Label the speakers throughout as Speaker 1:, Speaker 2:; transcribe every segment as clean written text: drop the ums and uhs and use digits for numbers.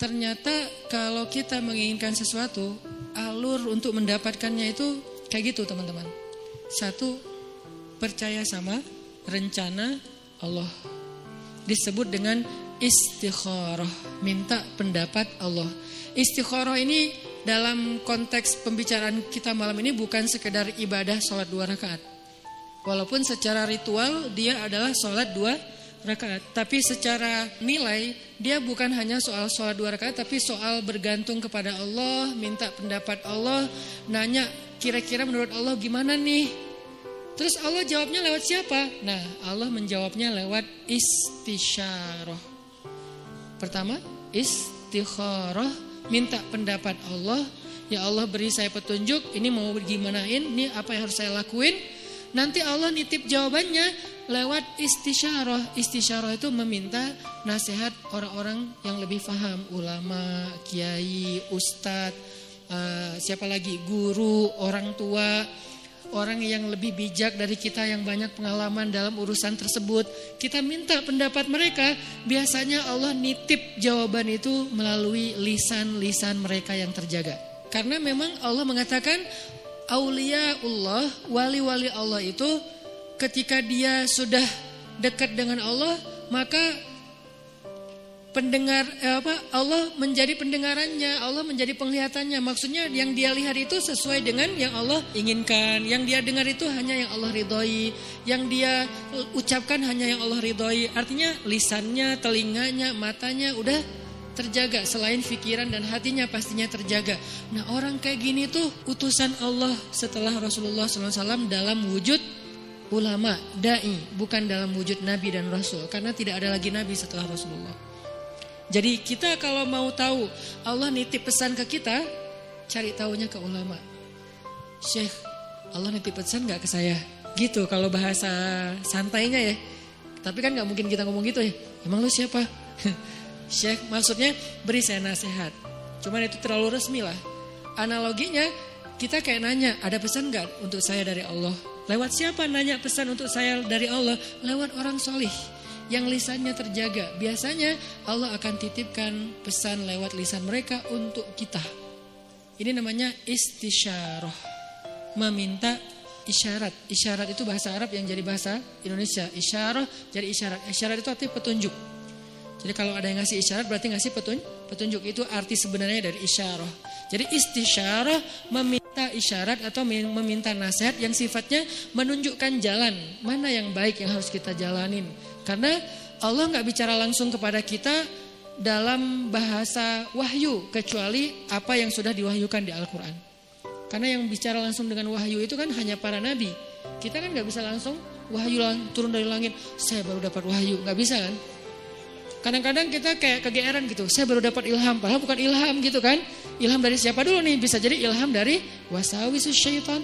Speaker 1: ternyata kalau kita menginginkan sesuatu, alur untuk mendapatkannya itu kayak gitu teman-teman. Satu, percaya sama rencana Allah. Disebut dengan istikharah, minta pendapat Allah. Istikharah ini dalam konteks pembicaraan kita malam ini bukan sekedar ibadah sholat 2 rakaat. Walaupun secara ritual dia adalah sholat 2 rakaat, tapi secara nilai dia bukan hanya soal sholat 2 rakaat, tapi soal bergantung kepada Allah, minta pendapat Allah, nanya kira-kira menurut Allah gimana nih. Terus Allah jawabnya lewat siapa? Nah, Allah menjawabnya lewat istisyarah. Pertama, istikharah, minta pendapat Allah. Ya Allah, beri saya petunjuk, ini mau gimanain, ini apa yang harus saya lakuin. Nanti Allah nitip jawabannya lewat istisyarah. Istisyarah itu meminta nasihat orang-orang yang lebih paham, ulama, kiai, ustadz, siapa lagi, guru, orang tua, orang yang lebih bijak dari kita yang banyak pengalaman dalam urusan tersebut. Kita minta pendapat mereka. Biasanya Allah nitip jawaban itu melalui lisan-lisan mereka yang terjaga. Karena memang Allah mengatakan auliaullah, wali-wali Allah itu ketika dia sudah dekat dengan Allah, maka Allah menjadi pendengarannya, Allah menjadi penglihatannya. Maksudnya yang dia lihat itu sesuai dengan yang Allah inginkan. Yang dia dengar itu hanya yang Allah ridhoi. Yang dia ucapkan hanya yang Allah ridhoi. Artinya lisannya, telinganya, matanya udah terjaga. Selain pikiran dan hatinya pastinya terjaga. Nah, orang kayak gini tuh utusan Allah setelah Rasulullah SAW dalam wujud ulama, da'i, bukan dalam wujud Nabi dan Rasul. Karena tidak ada lagi Nabi setelah Rasulullah. Jadi kita kalau mau tahu Allah nitip pesan ke kita, cari tahunya ke ulama. Syekh, Allah nitip pesan gak ke saya? Gitu kalau bahasa santainya ya. Tapi kan gak mungkin kita ngomong gitu ya. Emang lu siapa? Syekh, maksudnya beri saya nasihat. Cuman itu terlalu resmi lah. Analoginya kita kayak nanya, ada pesan gak untuk saya dari Allah? Lewat siapa nanya pesan untuk saya dari Allah? Lewat orang solih yang lisannya terjaga. Biasanya Allah akan titipkan pesan lewat lisan mereka untuk kita. Ini namanya istisyarah, meminta isyarat. Isyarat itu bahasa Arab yang jadi bahasa Indonesia. Isyarah jadi isyarat. Isyarat itu artinya petunjuk. Jadi kalau ada yang ngasih isyarat berarti ngasih petunjuk. Itu arti sebenarnya dari isyarah. Jadi istisyarah meminta isyarat atau meminta nasihat yang sifatnya menunjukkan jalan mana yang baik yang harus kita jalanin. Karena Allah gak bicara langsung kepada kita dalam bahasa wahyu kecuali apa yang sudah diwahyukan di Al-Quran. Karena yang bicara langsung dengan wahyu itu kan hanya para nabi. Kita kan gak bisa langsung wahyu turun dari langit, saya baru dapat wahyu, gak bisa kan. Kadang-kadang kita kayak kegeeran gitu, saya baru dapat ilham, padahal bukan ilham gitu kan. Ilham dari siapa dulu nih? Bisa jadi ilham dari wasawisus syaitan.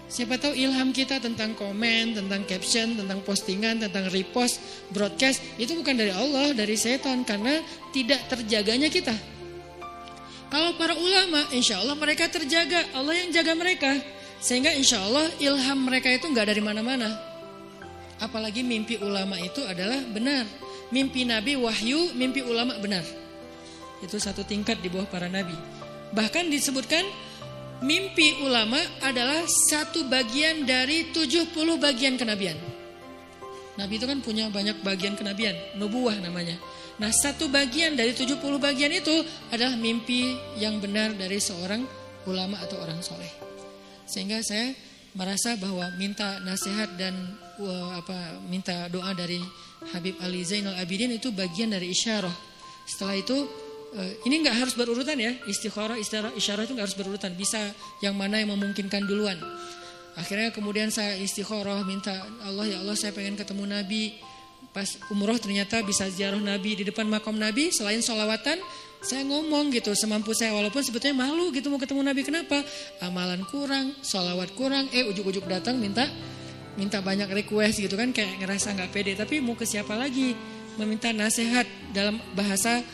Speaker 1: Siapa tahu ilham kita tentang komen, tentang caption, tentang postingan, tentang repost, broadcast, itu bukan dari Allah, dari setan, karena tidak terjaganya kita. Kalau para ulama, insya Allah mereka terjaga, Allah yang jaga mereka. Sehingga insya Allah ilham mereka itu gak dari mana-mana. Apalagi mimpi ulama itu adalah benar. Mimpi Nabi wahyu, mimpi ulama benar. Itu satu tingkat di bawah para Nabi. Bahkan disebutkan mimpi ulama adalah satu bagian dari 70 bagian kenabian. Nabi itu kan punya banyak bagian kenabian, nubuwah namanya. Nah, satu bagian dari 70 bagian itu adalah mimpi yang benar dari seorang ulama atau orang soleh. Sehingga saya merasa bahwa minta nasihat dan minta doa dari Habib Ali Zainal Abidin itu bagian dari isyarah. Setelah itu ini nggak harus berurutan ya, istikharah, isyarah itu nggak harus berurutan, bisa yang mana yang memungkinkan duluan. Akhirnya kemudian saya istikharah, minta Allah, ya Allah saya pengen ketemu Nabi. Pas umroh ternyata bisa ziarah Nabi di depan makam Nabi. Selain sholawatan, saya ngomong gitu semampu saya, walaupun sebetulnya malu gitu mau ketemu Nabi. Kenapa? Amalan kurang, sholawat kurang, ujuk-ujuk datang minta banyak request gitu kan, kayak ngerasa nggak pede. Tapi mau ke siapa lagi? Meminta nasihat dalam bahasa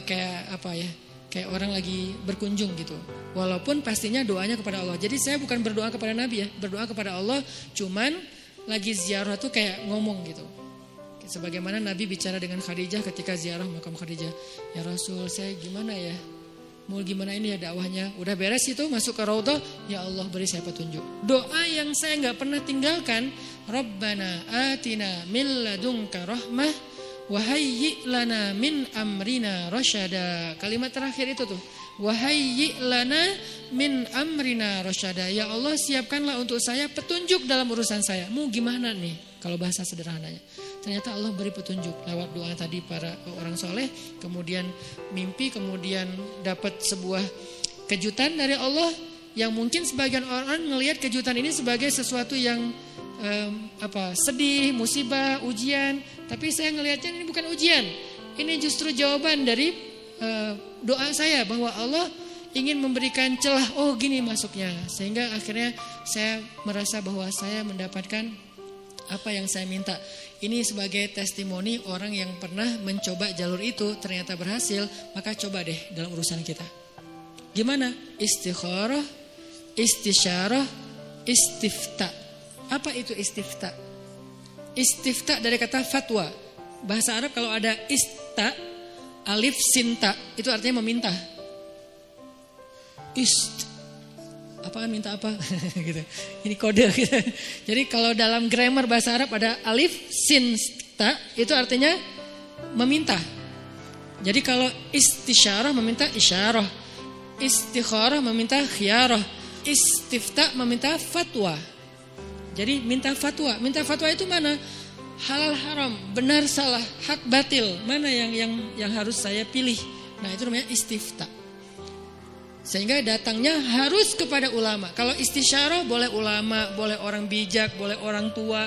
Speaker 1: kayak apa ya, kayak orang lagi berkunjung gitu. Walaupun pastinya doanya kepada Allah. Jadi saya bukan berdoa kepada Nabi ya, berdoa kepada Allah. Cuman lagi ziarah tuh kayak ngomong gitu, Sebagaimana Nabi bicara dengan Khadijah ketika ziarah makam Khadijah. Ya Rasul, saya gimana ya? Mau gimana ini ya dakwahnya? Udah beres itu masuk ke Raudhah, ya Allah beri saya petunjuk. Doa yang saya nggak pernah tinggalkan, Rabbana atina min ladunka rahmah wa hayyi' lana min amrina rasyada. Kalimat terakhir itu tuh, wa hayyi' lana min amrina rasyada. Ya Allah, siapkanlah untuk saya petunjuk dalam urusan saya. Mau gimana nih? Kalau bahasa sederhananya. Ternyata Allah beri petunjuk lewat doa tadi para orang soleh, kemudian mimpi, kemudian dapat sebuah kejutan dari Allah yang mungkin sebagian orang melihat kejutan ini sebagai sesuatu yang sedih, musibah, ujian. Tapi saya ngelihatnya ini bukan ujian, ini justru jawaban dari doa saya bahwa Allah ingin memberikan celah. Oh gini masuknya, sehingga akhirnya saya merasa bahwa saya mendapatkan apa yang saya minta. Ini sebagai testimoni orang yang pernah mencoba jalur itu ternyata berhasil. Maka coba deh dalam urusan kita. Gimana? Istikharah, istisyarah, istifta. Apa itu istifta? Istifta dari kata fatwa. Bahasa Arab kalau ada ista, alif sinta, itu artinya meminta. Apaan minta apa gitu. Ini kode gitu. Jadi kalau dalam grammar bahasa Arab ada alif sin ta, itu artinya meminta. Jadi kalau istisyarah meminta isyarah, istikharah meminta khiyarah, istifta meminta fatwa. Jadi minta fatwa. Minta fatwa itu mana? Halal haram, benar salah, hak batil, mana yang harus saya pilih. Nah, itu namanya istifta. Sehingga datangnya harus kepada ulama. Kalau istisyarah boleh ulama, boleh orang bijak, boleh orang tua,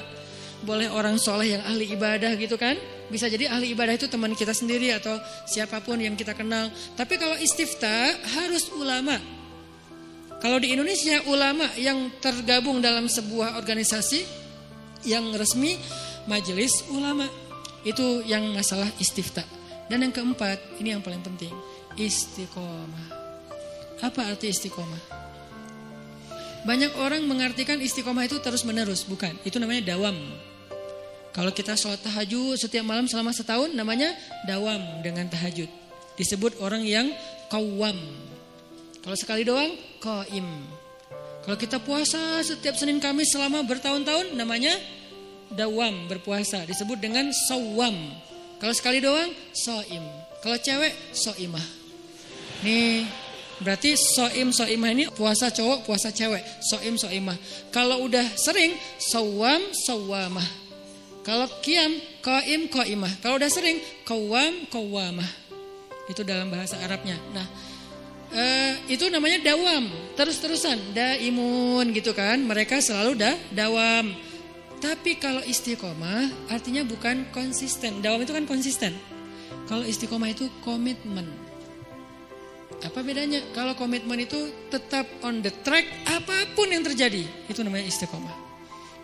Speaker 1: boleh orang soleh yang ahli ibadah gitu kan. Bisa jadi ahli ibadah itu teman kita sendiri atau siapapun yang kita kenal. Tapi kalau istifta harus ulama. Kalau di Indonesia ulama yang tergabung dalam sebuah organisasi yang resmi, majelis ulama. Itu yang masalah istifta. Dan yang keempat, ini yang paling penting, istiqomah. Apa arti istiqomah? Banyak orang mengartikan istiqomah itu terus menerus. Bukan, itu namanya dawam. Kalau kita sholat tahajud setiap malam selama setahun, namanya dawam dengan tahajud. Disebut orang yang qawwam. Kalau sekali doang, qaim. Kalau kita puasa setiap Senin Kamis selama bertahun-tahun, namanya dawam, berpuasa. Disebut dengan shawwam. Kalau sekali doang, shaim. Kalau cewek, shaimah. Nih, berarti so'imah ini puasa cowok, puasa cewek. So'imah. Kalau udah sering, sawwamah. Kalau qiyam, qaimah. Kalau udah sering, qawwamah. Itu dalam bahasa Arabnya. Nah, itu namanya dawam, terus-terusan, daimun gitu kan. Mereka selalu dawam. Tapi kalau istiqomah artinya bukan konsisten. Dawam itu kan konsisten. Kalau istiqomah itu komitmen. Apa bedanya? Kalau komitmen itu tetap on the track apapun yang terjadi. Itu namanya istiqomah.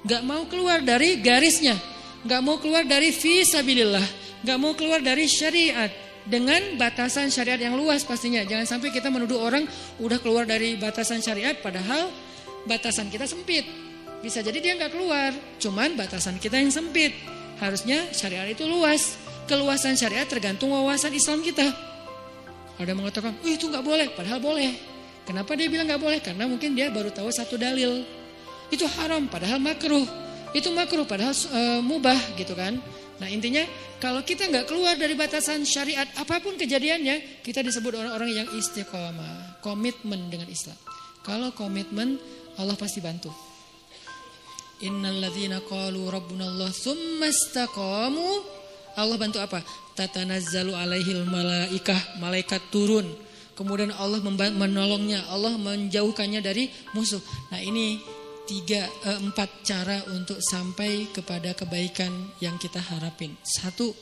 Speaker 1: Gak mau keluar dari garisnya. Gak mau keluar dari fisabilillah. Gak mau keluar dari syariat. Dengan batasan syariat yang luas pastinya. Jangan sampai kita menuduh orang udah keluar dari batasan syariat. Padahal batasan kita sempit. Bisa jadi dia gak keluar. Cuman batasan kita yang sempit. Harusnya syariat itu luas. Keluasan syariat tergantung wawasan Islam kita. Ada yang mengatakan, itu gak boleh, padahal boleh. Kenapa dia bilang gak boleh? Karena mungkin dia baru tahu satu dalil. Itu haram, padahal makruh. Itu makruh, padahal mubah gitu kan. Nah intinya, kalau kita gak keluar dari batasan syariat, apapun kejadiannya, kita disebut orang-orang yang istiqomah. Komitmen dengan Islam. Kalau komitmen, Allah pasti bantu. Innalladzina qalu rabbunallah tsumma istaqamu. Allah bantu apa? Tatanazzalu alaihil malaikah, malaikat turun. Kemudian Allah menolongnya, Allah menjauhkannya dari musuh. Nah ini 4 cara untuk sampai kepada kebaikan yang kita harapin. 1,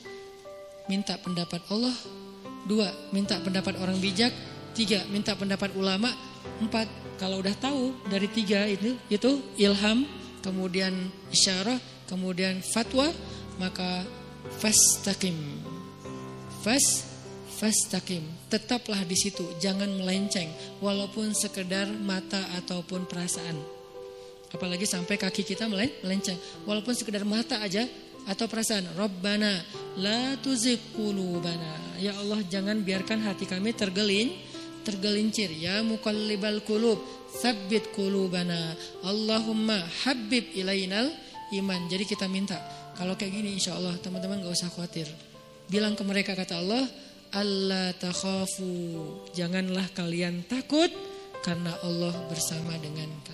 Speaker 1: minta pendapat Allah. 2, minta pendapat orang bijak. 3, minta pendapat ulama. 4, kalau udah tahu dari 3 itu ilham, kemudian isyarah, kemudian fatwa, maka fastaqim. Fastaqim. Tetaplah di situ, jangan melenceng walaupun sekedar mata ataupun perasaan. Apalagi sampai kaki kita melenceng. Walaupun sekedar mata aja Atau perasaan, Rabbana la tuzigh qulubana. Ya Allah, jangan biarkan hati kami tergelincir. Ya muqallibal qulub, tsabbit qulubana. Allahumma habbib ilainal iman. Jadi kita minta, kalau kayak gini insya Allah teman-teman gak usah khawatir. Bilang ke mereka, kata Allah, Allah takhafu, janganlah kalian takut karena Allah bersama dengan kalian.